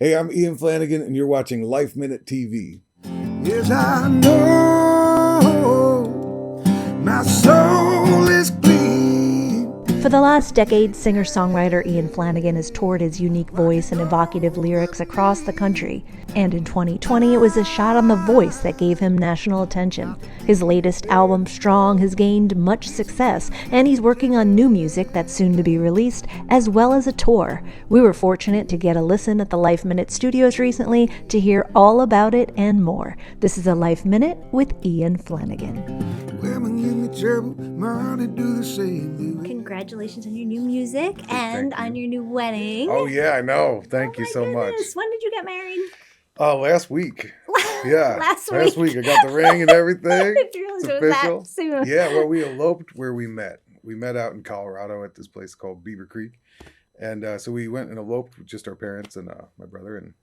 Hey, I'm Ian Flanigan, and you're watching LifeMinute TV. Yes, I know my soul is clean. For the last decade, singer-songwriter Ian Flanigan has toured his unique voice and evocative lyrics across the country. And in 2020, it was a shot on the voice that gave him national attention. His latest album, Strong, has gained much success, and he's working on new music that's soon to be released, as well as a tour. We were fortunate to get a listen at the Life Minute studios recently to hear all about it and more. This is a Life Minute with Ian Flanigan. Women give me trouble, money do the same. Congratulations on your new music and on your new wedding. Oh, yeah, I know. Thank you so much. When did you get married? Last week. Yeah. Last week. I got the ring and everything. It's official. that soon. Yeah, well, we eloped where we met. We met out in Colorado at this place called Beaver Creek. And so we went and eloped with just our parents and my brother and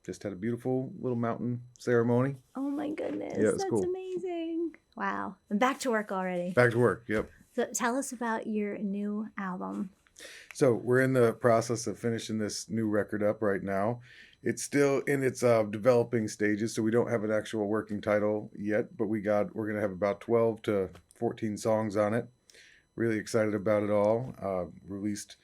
just had a beautiful little mountain ceremony. Oh, my goodness. Yeah, it was That's cool. Amazing. Wow. And back to work already. Back to work, yep. So tell us about your new album. So we're in the process of finishing this new record up right now. It's still in its developing stages, so we don't have an actual working title yet, but we're going to have about 12 to 14 songs on it. Really excited about it all. Released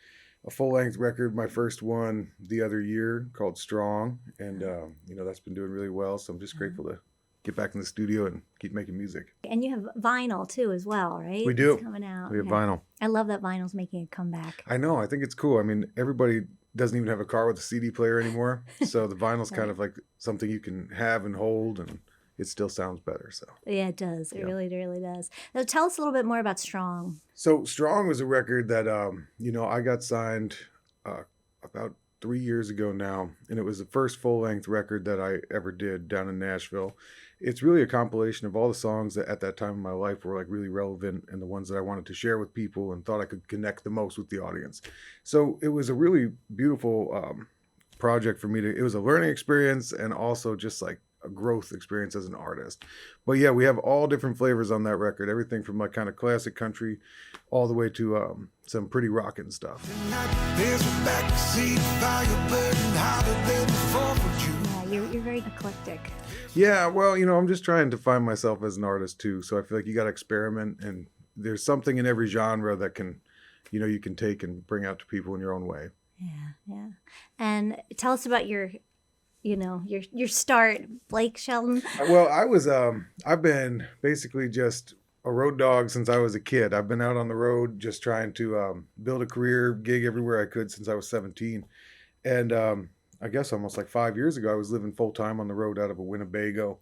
a full-length record, my first one, the other year, called Strong, and that's been doing really well, so I'm just grateful to get back in the studio and keep making music. And you have vinyl, too, as well, right? We do. It's coming out. We have vinyl. I love that vinyl's making a comeback. I know. I think it's cool. I mean, everybody doesn't even have a car with a CD player anymore. So the vinyl's kind of like something you can have and hold, and it still sounds better. So Yeah, it does. It really, really does. Now, tell us a little bit more about Strong. So Strong was a record that, I got signed about 3 years ago now, and it was the first full-length record that I ever did down in Nashville. It's really a compilation of all the songs that at that time in my life were like really relevant and the ones that I wanted to share with people and thought I could connect the most with the audience. So it was a really beautiful project for me it was a learning experience and also just like a growth experience as an artist. But yeah, we have all different flavors on that record, everything from like kind of classic country all the way to some pretty rockin' stuff. You're very eclectic. Yeah, well, I'm just trying to find myself as an artist too. So I feel like you got to experiment, and there's something in every genre that can, you can take and bring out to people in your own way. Yeah. And tell us about your start, Blake Shelton. Well, I've been basically just a road dog since I was a kid. I've been out on the road just trying to build a career, gig everywhere I could since I was 17. And I guess almost like 5 years ago, I was living full time on the road out of a Winnebago.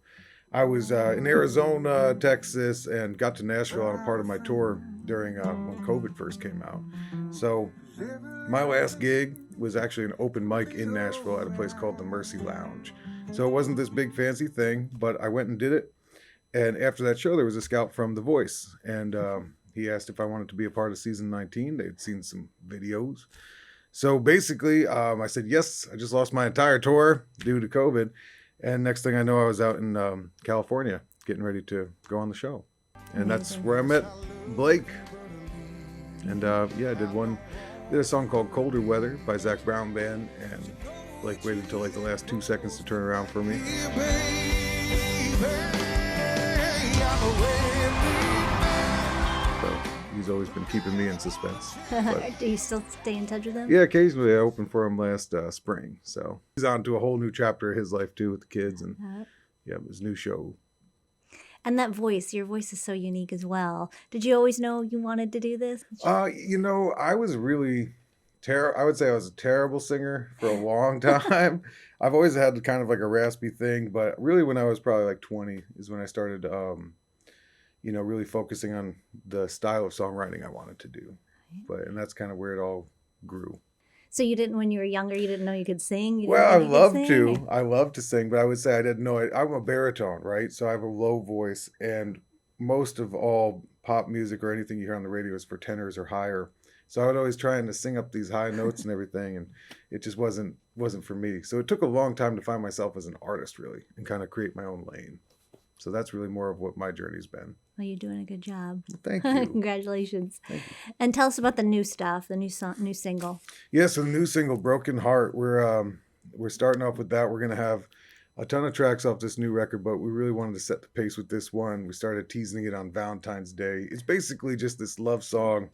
I was in Arizona, Texas, and got to Nashville on a part of my tour during when COVID first came out. So my last gig was actually an open mic in Nashville at a place called the Mercy Lounge. So it wasn't this big fancy thing, but I went and did it. And after that show, there was a scout from The Voice, and he asked if I wanted to be a part of season 19. They'd seen some videos. So basically, I said, yes. I just lost my entire tour due to COVID. And next thing I know, I was out in California getting ready to go on the show. And that's where I met Blake. And I did a song called Colder Weather by Zach Brown Band. And Blake waited until like the last 2 seconds to turn around for me. He's always been keeping me in suspense. Do you still stay in touch with him? Yeah, occasionally. I opened for him last spring. So he's on to a whole new chapter of his life, too, with the kids. And his new show. And that voice, your voice is so unique as well. Did you always know you wanted to do this? I was really I would say I was a terrible singer for a long time. I've always had kind of like a raspy thing. But really when I was probably like 20 is when I started really focusing on the style of songwriting I wanted to do. And that's kind of where it all grew. So when you were younger, you didn't know you could sing? Well, I love to. I love to sing, but I would say I didn't know it. I'm a baritone, right? So I have a low voice, and most of all pop music or anything you hear on the radio is for tenors or higher. So I would always try to sing up these high notes and everything, and it just wasn't for me. So it took a long time to find myself as an artist, really, and kind of create my own lane. So that's really more of what my journey's been. Well, you're doing a good job. Thank you. Congratulations. Thank you. And tell us about the new stuff, the new single. Yeah, so the new single, Broken Heart, we're we're starting off with that. We're going to have a ton of tracks off this new record, but we really wanted to set the pace with this one. We started teasing it on Valentine's Day. It's basically just this love song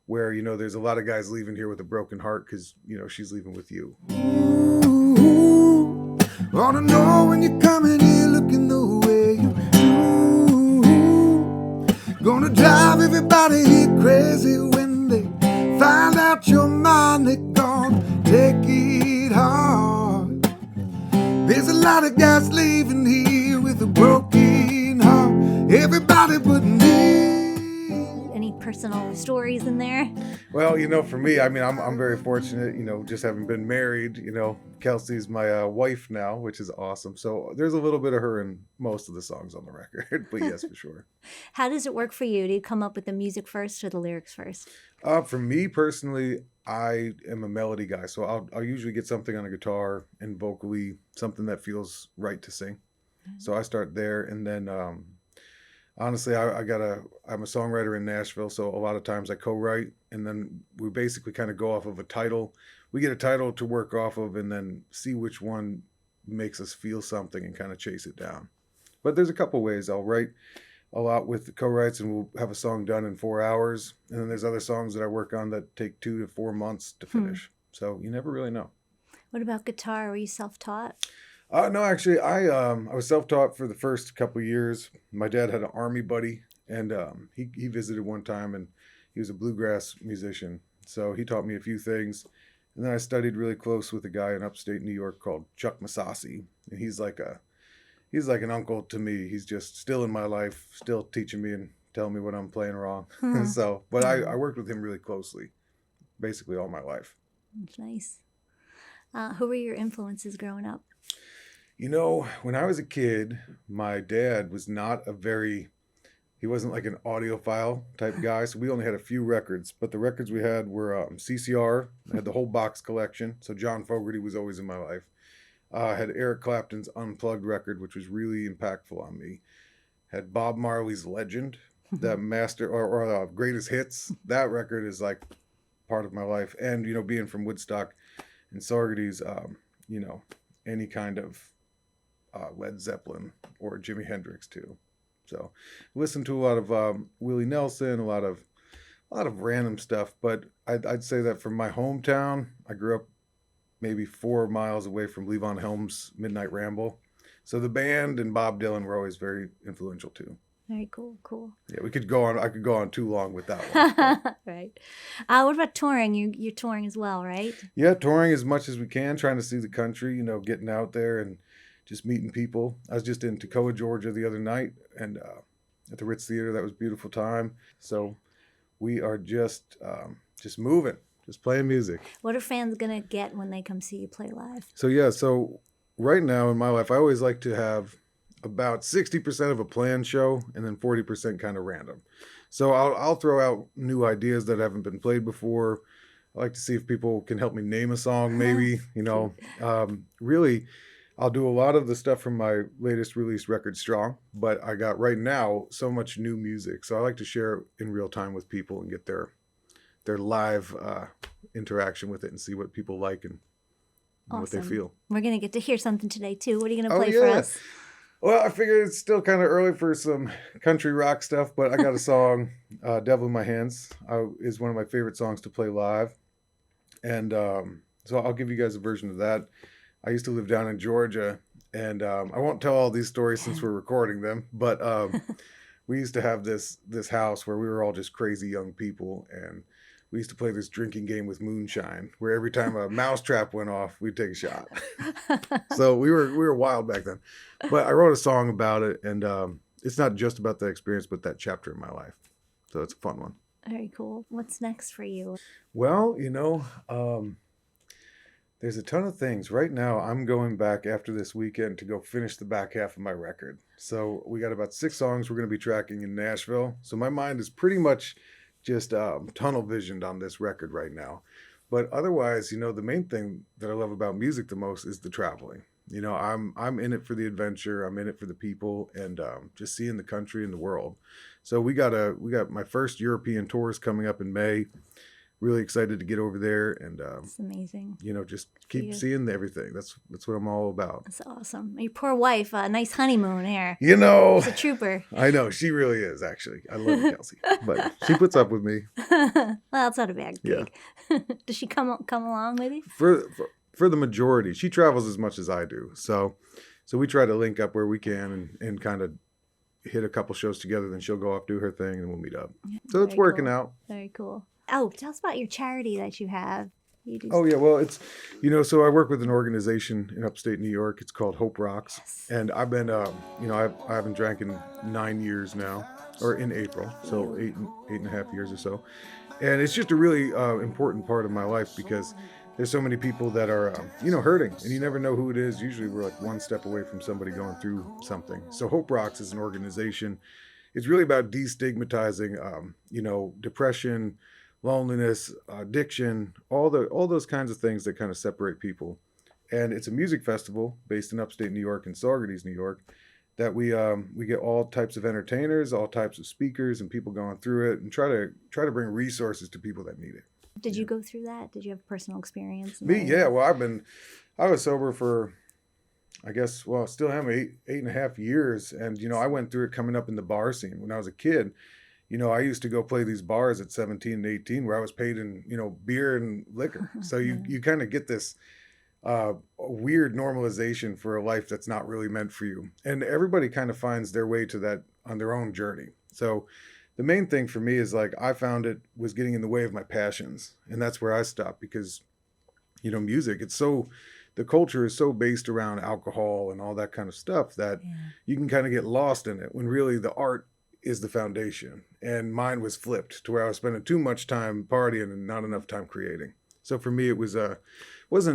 where, you know, there's a lot of guys leaving here with a broken heart because, you know, she's leaving with you. Ooh, wanna know when you're coming here looking the way you do. Gonna drive everybody here crazy when they find out you're mine. They gonna take it hard. There's a lot of guys leaving here with a broken heart. Everybody but me. Any personal stories in there? Well, you know, for me, I mean, I'm very fortunate, you know, just having been married. You know, Kelsey's my wife now, which is awesome. So there's a little bit of her in most of the songs on the record, but yes, for sure. How does it work for you? Do you come up with the music first or the lyrics first? For me personally, I am a melody guy, so I'll usually get something on a guitar and vocally something that feels right to sing. So I start there, and then honestly, I'm a songwriter in Nashville, so a lot of times I co-write, and then we basically kind of go off of a title. We get a title to work off of, and then see which one makes us feel something and kind of chase it down. But there's a couple ways. I'll write a lot with the co-writes, and we'll have a song done in 4 hours. And then there's other songs that I work on that take 2 to 4 months to finish. So you never really know. What about guitar? Were you self-taught? No, actually, I was self-taught for the first couple of years. My dad had an army buddy, and he visited one time, and he was a bluegrass musician. So he taught me a few things. And then I studied really close with a guy in upstate New York called Chuck Masasi. And he's like an uncle to me. He's just still in my life, still teaching me and telling me what I'm playing wrong. But I worked with him really closely, basically all my life. That's nice. Who were your influences growing up? You know, when I was a kid, my dad was he wasn't like an audiophile type guy. So we only had a few records, but the records we had were CCR. I had the whole box collection. So John Fogerty was always in my life. I had Eric Clapton's Unplugged record, which was really impactful on me. Had Bob Marley's Legend, that master or greatest hits. That record is like part of my life. And, you know, being from Woodstock and Fogerty's, you know, any kind of Led Zeppelin or Jimi Hendrix too. So listened to a lot of Willie Nelson, a lot of random stuff. But I'd say that from my hometown, I grew up maybe 4 miles away from Levon Helm's Midnight Ramble. So the band and Bob Dylan were always very influential too. Very cool. Yeah, I could go on too long with that one. Right. What about touring? You're touring as well, right? Yeah, touring as much as we can, trying to see the country, you know, getting out there and just meeting people. I was just in Toccoa, Georgia the other night, and at the Ritz Theater. That was a beautiful time. So we are just moving, just playing music. What are fans going to get when they come see you play live? So right now in my life, I always like to have about 60% of a planned show and then 40% kind of random. So I'll throw out new ideas that haven't been played before. I like to see if people can help me name a song, maybe, you know. Really, I'll do a lot of the stuff from my latest released record, Strong, but I got right now so much new music. So I like to share in real time with people and get their live interaction with it and see what people like and what they feel. We're going to get to hear something today too. What are you going to play for us? Well, I figured it's still kind of early for some country rock stuff, but I got a song, Devil in My Hands, is one of my favorite songs to play live. And so I'll give you guys a version of that. I used to live down in Georgia, and I won't tell all these stories since we're recording them, but we used to have this house where we were all just crazy young people, and we used to play this drinking game with moonshine, where every time a mousetrap went off, we'd take a shot. So we were wild back then. But I wrote a song about it, and it's not just about that experience, but that chapter in my life. So it's a fun one. Very cool. What's next for you? Well, you know, there's a ton of things. Right now, I'm going back after this weekend to go finish the back half of my record. So we got about 6 songs we're going to be tracking in Nashville. So my mind is pretty much just tunnel visioned on this record right now. But otherwise, you know, the main thing that I love about music the most is the traveling. You know, I'm in it for the adventure. I'm in it for the people and just seeing the country and the world. So we got my first European tours coming up in May. really excited to get over there and, It's amazing. just keep you. seeing everything. That's what I'm all about. That's awesome. Your poor wife, a nice honeymoon here. She's a trooper. I know, she really is, actually. I love Kelsey, but she puts up with me. Well, it's not a bad gig. Does she come along with you? For the majority. She travels as much as I do. So we try to link up where we can and kind of hit a couple shows together. Then she'll go off, do her thing, and we'll meet up. So it's working out. Very cool. Oh, tell us about your charity that you have. You do Oh, yeah. Well, it's, so I work with an organization in upstate New York. It's called Hope Rocks. Yes. And I've been, I haven't drank in 9 years now, or in April. So eight and a half years or so. And it's just a really important part of my life because there's so many people that are, hurting, and you never know who it is. Usually we're like one step away from somebody going through something. So Hope Rocks is an organization. It's really about destigmatizing, depression, loneliness, addiction, all those kinds of things that kind of separate people. And it's a music festival based in upstate New York, in Saugerties, New York, that we get all types of entertainers, all types of speakers, and people going through it, and try to bring resources to people that need it. Did you go through that? Did you have personal experience? Me, yeah. Well, I was sober for, I guess, still am eight and a half years. And, I went through it coming up in the bar scene. When I was a kid, I used to go play these bars at 17 and 18 where I was paid in, beer and liquor. So you kind of get this weird normalization for a life that's not really meant for you. And everybody kind of finds their way to that on their own journey. So the main thing for me is I found it was getting in the way of my passions. And that's where I stopped because, music, the culture is so based around alcohol and all that kind of stuff that you can kind of get lost in it when really the art is the foundation. And mine was flipped to where I was spending too much time partying and not enough time creating. So for me, it wasn't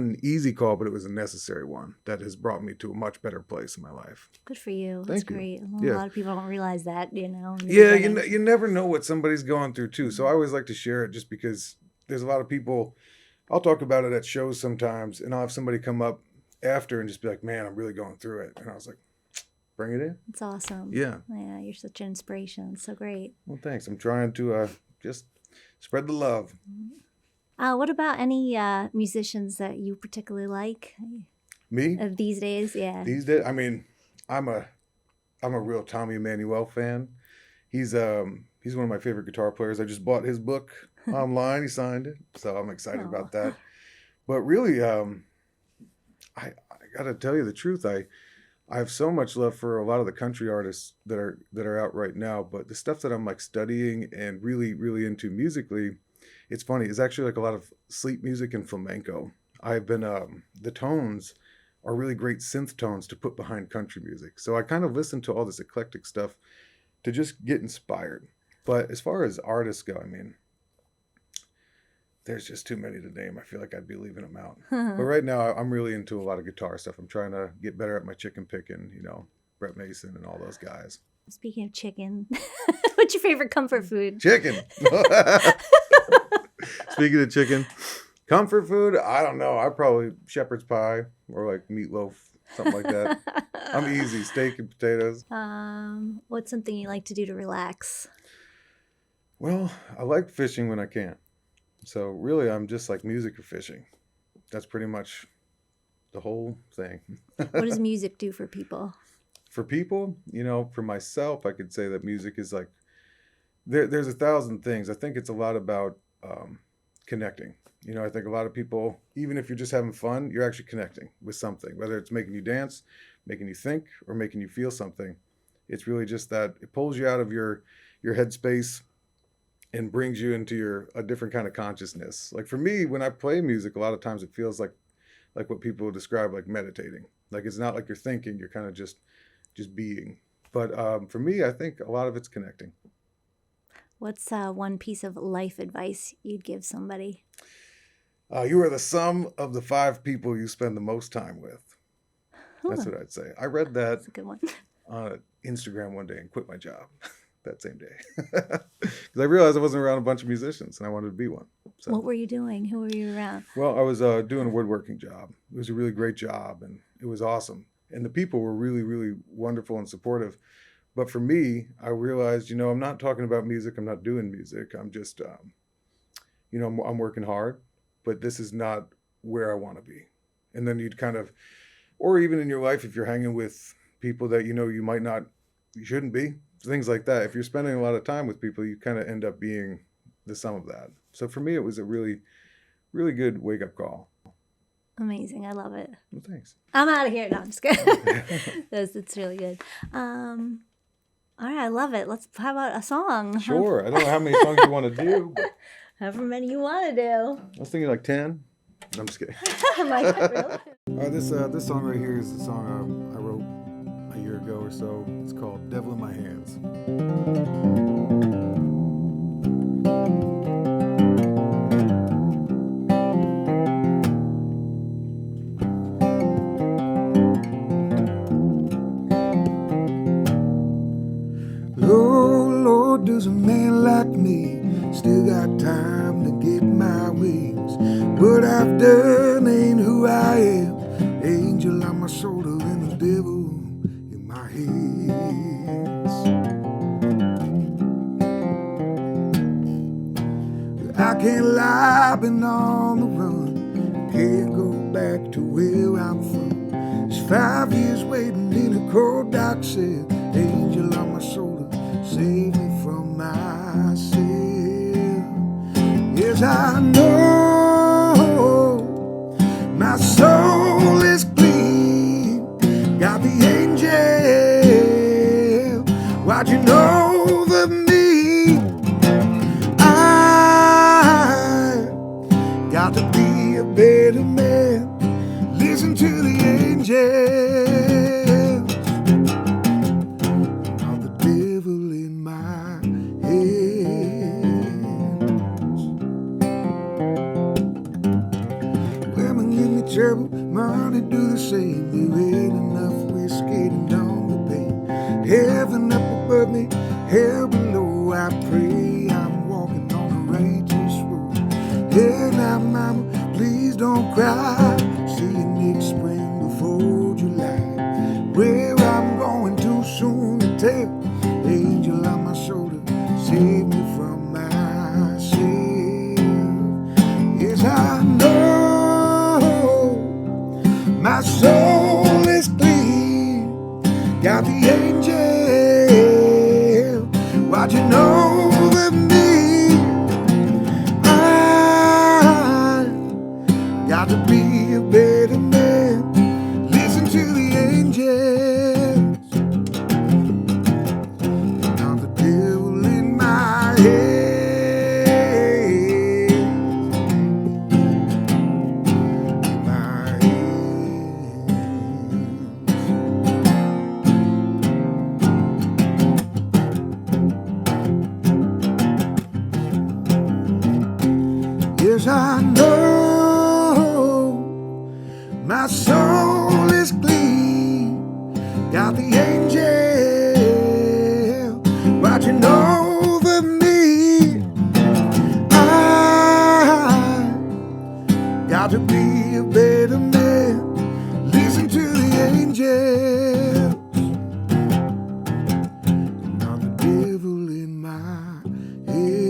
an easy call, but it was a necessary one that has brought me to a much better place in my life. Good for you. That's great. A lot of people don't realize that, Yeah, you never know what somebody's going through too. So I always like to share it just because there's a lot of people, I'll talk about it at shows sometimes, and I'll have somebody come up after and just be like, man, I'm really going through it. And I was like, bring it in. It's awesome. Yeah. Yeah, you're such an inspiration. It's so great. Well, thanks. I'm trying to just spread the love. What about any musicians that you particularly like? Me? Of these days, yeah. These days, I mean, I'm a real Tommy Emmanuel fan. He's one of my favorite guitar players. I just bought his book online. He signed it, so I'm excited about that. But really, I gotta tell you the truth. I have so much love for a lot of the country artists that are out right now. But the stuff that I'm studying and really, really into musically, it's funny. It's actually a lot of sleep music and flamenco. I've been the tones are really great synth tones to put behind country music. So I kind of listen to all this eclectic stuff to just get inspired. But as far as artists go, I mean, there's just too many to name. I feel like I'd be leaving them out. But right now, I'm really into a lot of guitar stuff. I'm trying to get better at my chicken picking, Brett Mason and all those guys. Speaking of chicken, what's your favorite comfort food? Chicken. Speaking of chicken, comfort food, I don't know. I probably shepherd's pie or meatloaf, something like that. I'm easy, steak and potatoes. What's something you like to do to relax? Well, I like fishing when I can. So really, I'm just music or fishing. That's pretty much the whole thing. What does music do for people? For people, for myself, I could say that music is there's 1,000 things. I think it's a lot about connecting. I think a lot of people, even if you're just having fun, you're actually connecting with something, whether it's making you dance, making you think, or making you feel something. It's really just that it pulls you out of your headspace and brings you into a different kind of consciousness. For me, when I play music, a lot of times it feels like what people describe meditating. It's not like you're thinking, you're kind of just being. But for me, I think a lot of it's connecting. What's one piece of life advice you'd give somebody? You are the sum of the 5 people you spend the most time with. That's what I'd say. I read that That's a good one. on Instagram one day and quit my job that same day. Because I realized I wasn't around a bunch of musicians and I wanted to be one. So, what were you doing? Who were you around? well, I was doing a woodworking job. It was a really great job and it was awesome. And the people were really, really wonderful and supportive. But for me, I realized, I'm not talking about music. I'm not doing music. I'm just you know, I'm working hard, but this is not where I want to be. And then you'd kind of, or even in your life, if you're hanging with people that, you know, you shouldn't be, things like that. If you're spending a lot of time with people, you kind of end up being the sum of that. So for me, it was a really, really good wake up call. Amazing. I love it. Well, thanks. I'm out of here. No, I'm just kidding. It's really good. All right. I love it. How about a song? Sure. I don't know how many songs you want to do, but However many you want to do. I was thinking like 10. I'm just kidding. I'm like, really? This song right here is the song I wrote a year ago or so. It's called Devil in My Hands. Lord, does a man like me still got time to get my wings? What I've done ain't who I am. Angel on my shoulder and the devil in my hands. I can't lie, been on the run. Can't go back to where I'm from. It's 5 years waiting in a cold dark cell. Angel on my shoulder, save me from myself. Yes, I know my soul is clean. Got the angel watching over me. I got to be a better man. Listen to the angel. Money do the same. There ain't enough whiskey to numb the pain. Heaven up above me, hell below. I pray I'm walking on the righteous road. Hey now, mama, please don't cry. See you next spring before July. Where I'm going too soon to tell. Angel on my shoulder, save me from myself. Yes, I know my soul is clean. Got the angel watching over me. I got to be a better man. Listen to the angels. Not the devil in my head. Yes, I know my soul is clean. Got the angel watching over me. I got to be a better man. Listen to the angels. Not the devil in my head.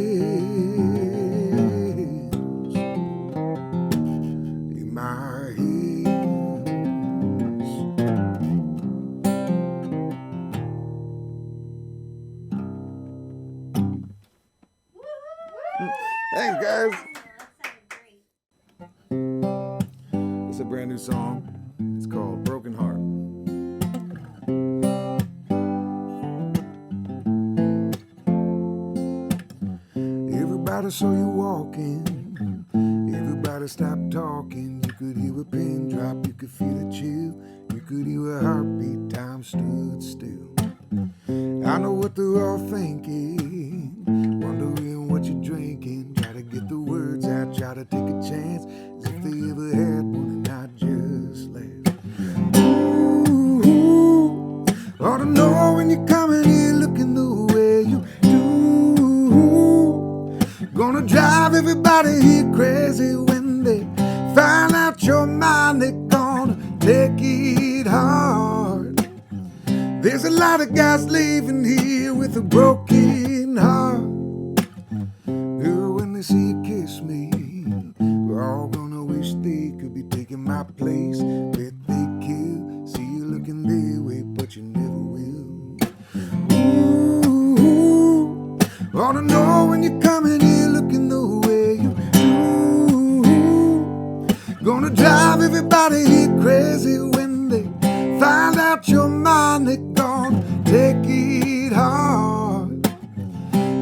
Thanks, guys. It's a brand new song. It's called Broken Heart. Everybody saw you walking. Everybody stopped talking. You could hear a pin drop. You could feel a chill. You could hear a heartbeat. Time stood still. I know what they're all thinking. Wondering what you're drinking. Try to get the words out. Try to take a chance. As if they ever had one and not just laugh. Ooh, ought to know when you're coming here looking the way you do. Gonna drive everybody here crazy when they find out your mind. They're gonna take it hard. There's a lot of guys leaving here with a broken heart. Girl, when they see you kiss me, Ought to know when you're coming here looking the way you do. Gonna drive everybody here crazy when they find out you're mine. They gonna take it hard.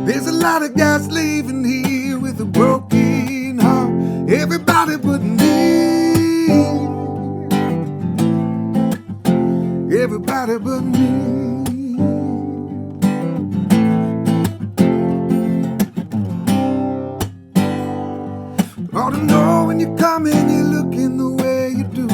There's a lot of guys leaving here with a broken heart. Everybody but me. Everybody but me. Ought to know when you come in, you're looking the way you do.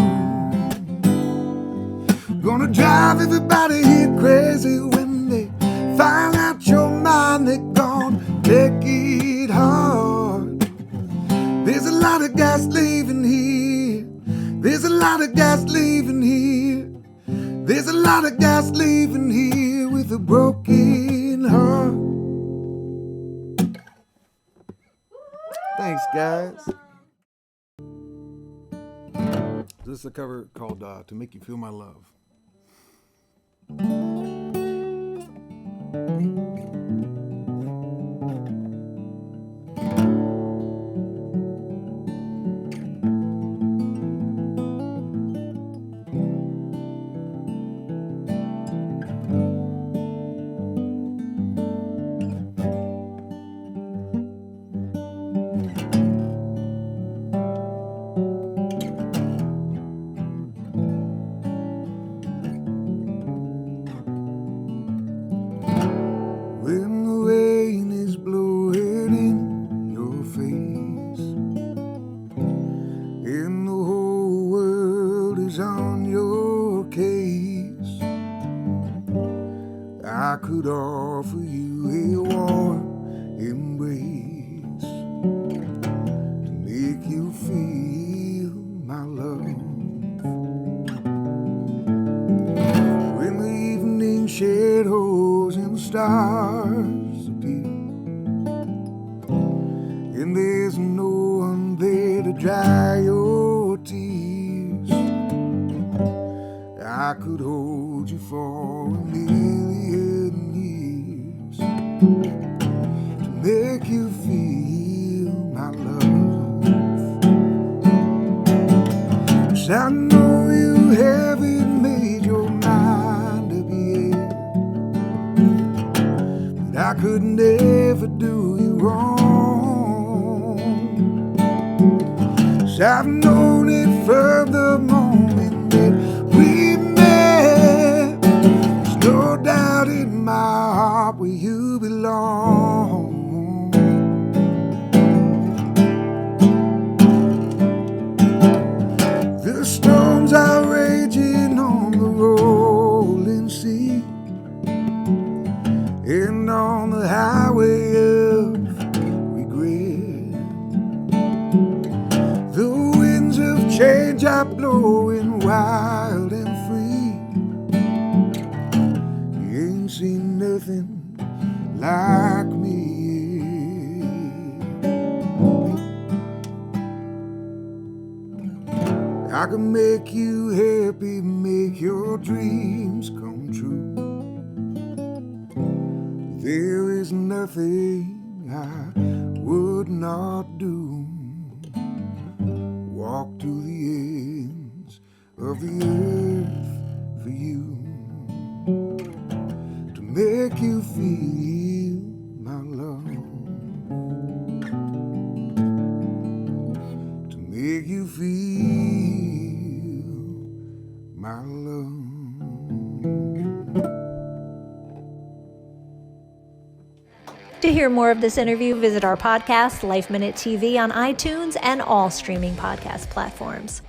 Gonna drive everybody here crazy when they find out you're mine. They gonna take it hard. There's a lot of guys leaving here. There's a lot of guys leaving here. There's a lot of guys leaving here with a broken heart. Thanks, guys. This is a cover called To Make You Feel My Love. When the rain is blowing in your face and the whole world is on your case, I could offer you a warm embrace to make you feel my love. When the evening shadows and stars appear and there's no one there to dry your tears, I could hold you for 1,000,000 years to make you feel my love. 'Cause I know you haven't made your mind up yet, but I could never do you wrong. 'Cause I've known it from the moment that we met. There's no doubt in my heart where you belong. The storms are raging on the rolling sea and on the highway of regret. The winds of change are blowing wild and free. You ain't seen nothing like me yet. I can make you happy, make your dreams come true. There is nothing I would not do. Walk to the ends of the earth for you, to make you feel my love, to make you feel my love. To hear more of this interview, visit our podcast, LifeMinute TV, on iTunes and all streaming podcast platforms.